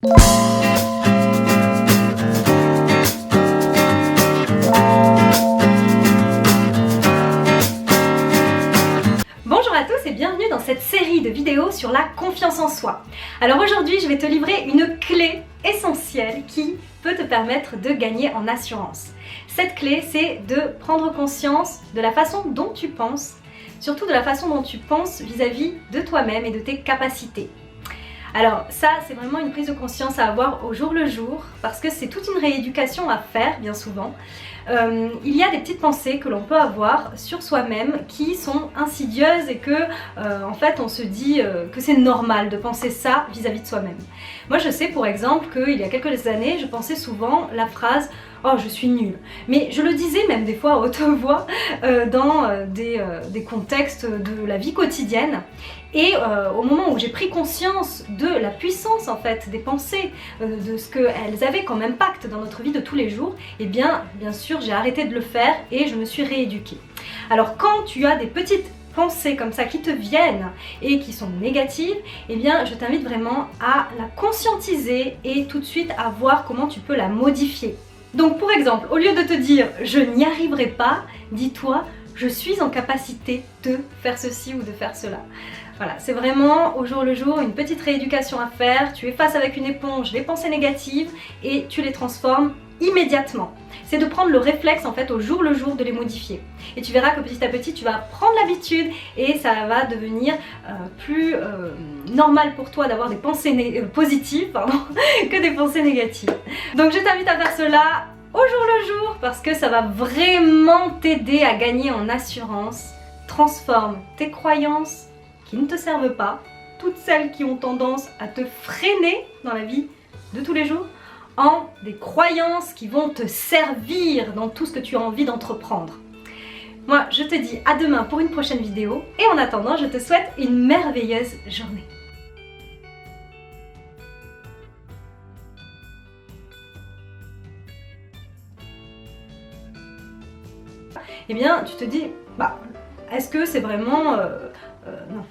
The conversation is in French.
Bonjour à tous et bienvenue dans cette série de vidéos sur la confiance en soi. Alors aujourd'hui, je vais te livrer une clé essentielle qui peut te permettre de gagner en assurance. Cette clé, c'est de prendre conscience de la façon dont tu penses, surtout de la façon dont tu penses vis-à-vis de toi-même et de tes capacités. Alors ça, c'est vraiment une prise de conscience à avoir au jour le jour, parce que c'est toute une rééducation à faire bien souvent. Il y a des petites pensées que l'on peut avoir sur soi-même qui sont insidieuses et que en fait on se dit que c'est normal de penser ça vis-à-vis de soi-même. Moi je sais pour exemple qu'il y a quelques années je pensais souvent la phrase « Oh je suis nulle ». Mais je le disais même des fois à haute voix dans des contextes de la vie quotidienne. Et au moment où j'ai pris conscience de la puissance en fait des pensées, de ce qu'elles avaient comme impact dans notre vie de tous les jours, et bien sûr j'ai arrêté de le faire et je me suis rééduquée. Alors quand tu as des petites pensées comme ça qui te viennent et qui sont négatives, eh bien je t'invite vraiment à la conscientiser et tout de suite à voir comment tu peux la modifier. Donc pour exemple, au lieu de te dire « je n'y arriverai pas », dis-toi « je suis en capacité de faire ceci ou de faire cela ». Voilà, c'est vraiment au jour le jour une petite rééducation à faire. Tu effaces avec une éponge les pensées négatives et tu les transformes immédiatement. C'est de prendre le réflexe en fait au jour le jour de les modifier. Et tu verras que petit à petit tu vas prendre l'habitude et ça va devenir plus normal pour toi d'avoir des pensées positives que des pensées négatives. Donc je t'invite à faire cela au jour le jour parce que ça va vraiment t'aider à gagner en assurance. Transforme tes croyances qui ne te servent pas, toutes celles qui ont tendance à te freiner dans la vie de tous les jours, en des croyances qui vont te servir dans tout ce que tu as envie d'entreprendre. Moi, je te dis à demain pour une prochaine vidéo, et en attendant, je te souhaite une merveilleuse journée. Eh bien, tu te dis, bah, est-ce que c'est vraiment... non.